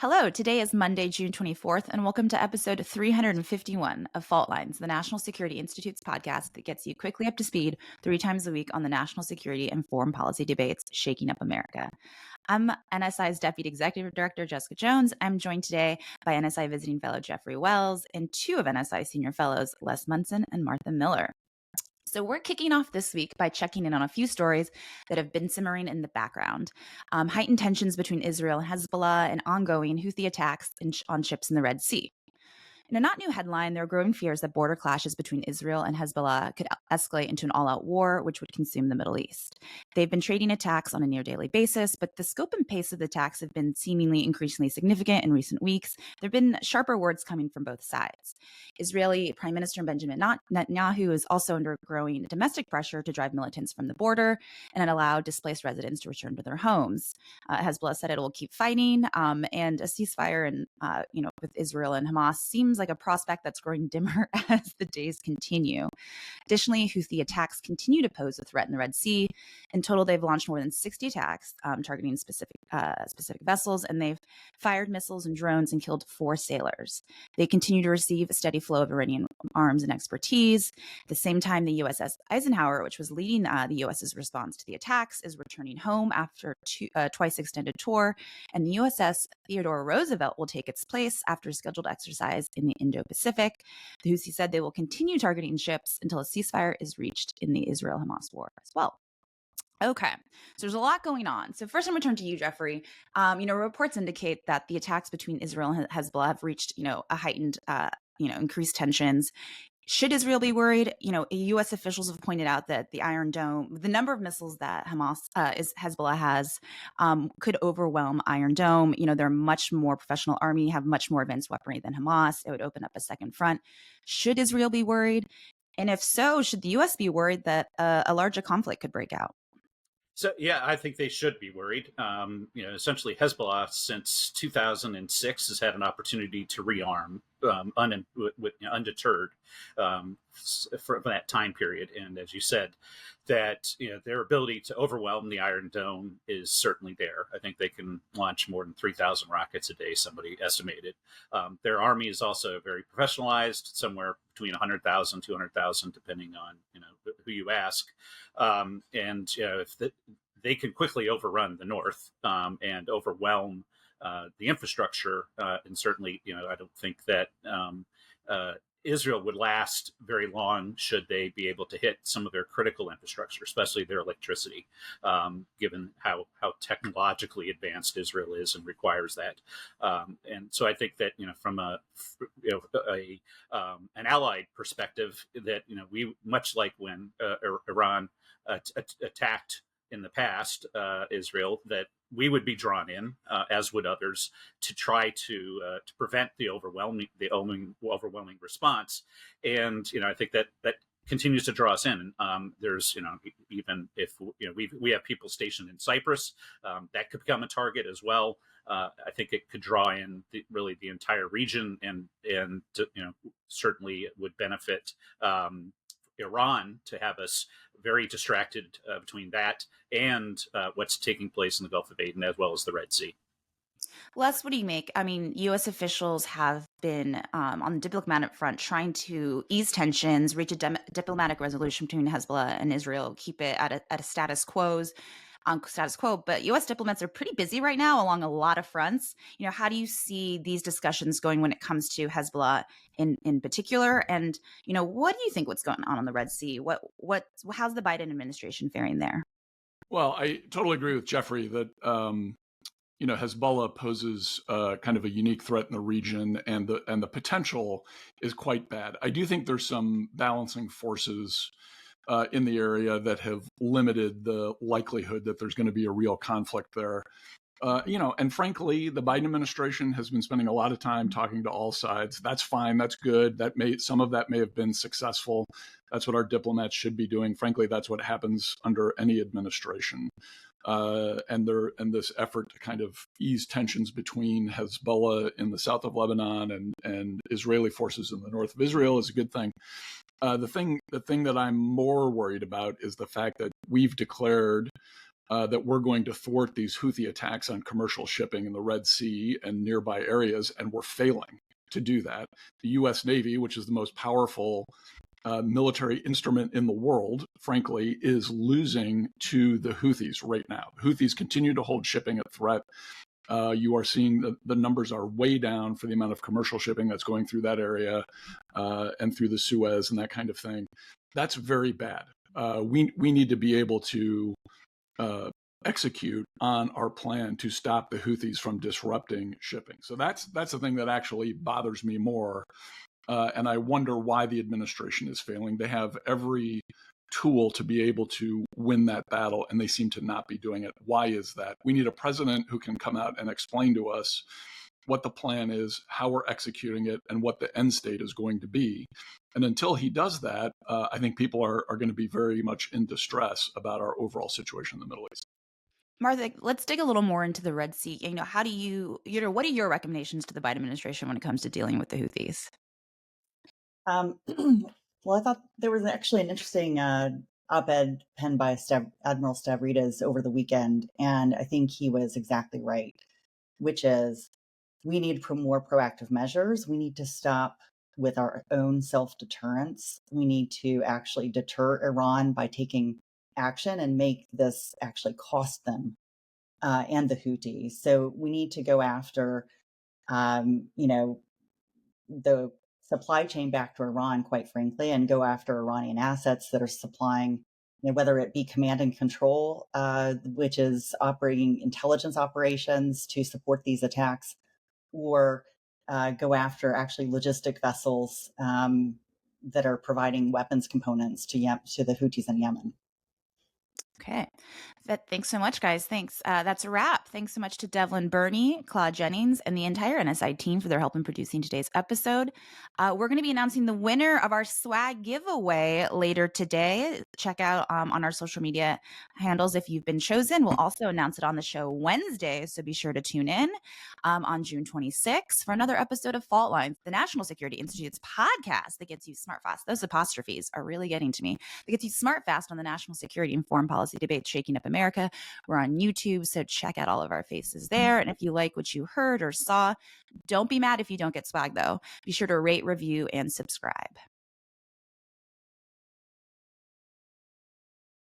Hello, today is Monday, June 24th, and welcome to episode 351 of Fault Lines, the National Security Institute's podcast that gets you quickly up to speed 3 times a week on the national security and foreign policy debates shaking up America. I'm NSI's Deputy Executive Director, Jessica Jones. I'm joined today by NSI Visiting Fellow Jeffrey Wells and two of NSI Senior Fellows, Les Munson and Martha Miller. So we're kicking off this week by checking in on a few stories that have been simmering in the background. Heightened tensions between Israel and Hezbollah and ongoing Houthi attacks on ships in the Red Sea. In a not new headline, there are growing fears that border clashes between Israel and Hezbollah could escalate into an all-out war, which would consume the Middle East. They've been trading attacks on a near-daily basis, but the scope and pace of the attacks have been seemingly increasingly significant in recent weeks. There have been sharper words coming from both sides. Israeli Prime Minister Benjamin Netanyahu is also under growing domestic pressure to drive militants from the border and allow displaced residents to return to their homes. Hezbollah said it will keep fighting, and a ceasefire with Israel and Hamas seems like a prospect that's growing dimmer as the days continue. Additionally, Houthi attacks continue to pose a threat in the Red Sea. In total, they've launched more than 60 attacks targeting specific vessels, and they've fired missiles and drones and killed 4 sailors. They continue to receive a steady flow of Iranian arms and expertise. At the same time, the USS Eisenhower, which was leading the US's response to the attacks, is returning home after a twice extended tour, and the USS Theodore Roosevelt will take its place after a scheduled exercise in the Indo-Pacific. The Houthis said they will continue targeting ships until a ceasefire is reached in the Israel-Hamas war as well. Okay, so there's a lot going on. So first I'm going to turn to you, Jeffrey. Reports indicate that the attacks between Israel and Hezbollah have reached, a heightened, increased tensions. Should Israel be worried? U.S. officials have pointed out that the Iron Dome, the number of missiles that Hezbollah has, could overwhelm Iron Dome. They're a much more professional army, have much more advanced weaponry than Hamas. It would open up a second front. Should Israel be worried? And if so, should the U.S. be worried that a larger conflict could break out? So, yeah, I think they should be worried. Essentially, Hezbollah since 2006 has had an opportunity to rearm undeterred for that time period. And as you said, that their ability to overwhelm the Iron Dome is certainly there. I think they can launch more than 3,000 rockets a day, somebody estimated. Their army is also very professionalized, somewhere between 100,000, 200,000, depending on who you ask. If they can quickly overrun the north and overwhelm the infrastructure, and certainly, I don't think that Israel would last very long should they be able to hit some of their critical infrastructure, especially their electricity, given how technologically advanced Israel is and requires that. And so I think that from an allied perspective, that we, much like when Iran attacked in the past Israel, that we would be drawn in, as would others, to try to prevent the overwhelming response. And I think that continues to draw us in. There's even if we have people stationed in Cyprus, that could become a target as well. I think it could draw in really the entire region, and certainly it would benefit Iran to have us very distracted between that and what's taking place in the Gulf of Aden as well as the Red Sea. Les, what do you make? I mean, U.S. officials have been on the diplomatic front trying to ease tensions, reach a diplomatic resolution between Hezbollah and Israel, keep it at a status quo. But U.S. diplomats are pretty busy right now along a lot of fronts. How do you see these discussions going when it comes to Hezbollah in particular? And what do you think what's going on the Red Sea? How's the Biden administration faring there? Well, I totally agree with Jeffrey that Hezbollah poses kind of a unique threat in the region, and the potential is quite bad. I do think there's some balancing forces in the area that have limited the likelihood that there's going to be a real conflict there. And frankly, the Biden administration has been spending a lot of time talking to all sides. That's fine. That's good. Some of that may have been successful. That's what our diplomats should be doing. Frankly, that's what happens under any administration. And this effort to kind of ease tensions between Hezbollah in the south of Lebanon and Israeli forces in the north of Israel is a good thing. The thing that I'm more worried about is the fact that we've declared that we're going to thwart these Houthi attacks on commercial shipping in the Red Sea and nearby areas, and we're failing to do that. The U.S. Navy, which is the most powerful military instrument in the world, frankly, is losing to the Houthis right now. The Houthis continue to hold shipping a threat. You are seeing the numbers are way down for the amount of commercial shipping that's going through that area and through the Suez and that kind of thing. That's very bad. We need to be able to execute on our plan to stop the Houthis from disrupting shipping. So that's the thing that actually bothers me more. And I wonder why the administration is failing. They have every tool to be able to win that battle, and they seem to not be doing it. Why is that? We need a president who can come out and explain to us what the plan is, how we're executing it, and what the end state is going to be. And until he does that, I think people are going to be very much in distress about our overall situation in the Middle East. Martha, let's dig a little more into the Red Sea. How do what are your recommendations to the Biden administration when it comes to dealing with the Houthis? Well, I thought there was actually an interesting op-ed penned by Admiral Stavridis over the weekend, and I think he was exactly right, which is we need more proactive measures. We need to stop with our own self-deterrence. We need to actually deter Iran by taking action and make this actually cost them and the Houthis. So we need to go after, the supply chain back to Iran, quite frankly, and go after Iranian assets that are supplying, whether it be command and control, which is operating intelligence operations to support these attacks, or go after actually logistic vessels that are providing weapons components to the Houthis in Yemen. Okay. Thanks so much, guys. Thanks. That's a wrap. Thanks so much to Devlin Burney, Claude Jennings, and the entire NSI team for their help in producing today's episode. We're going to be announcing the winner of our swag giveaway later today. Check out on our social media handles if you've been chosen. We'll also announce it on the show Wednesday, so be sure to tune in on June 26th for another episode of Fault Lines, the National Security Institute's podcast that gets you smart fast. Those apostrophes are really getting to me. That gets you smart fast on the national security and foreign policy debates shaking up America. We're on YouTube, so check out all of our faces there. And if you like what you heard or saw, don't be mad if you don't get swag, though. Be sure to rate, review, and subscribe.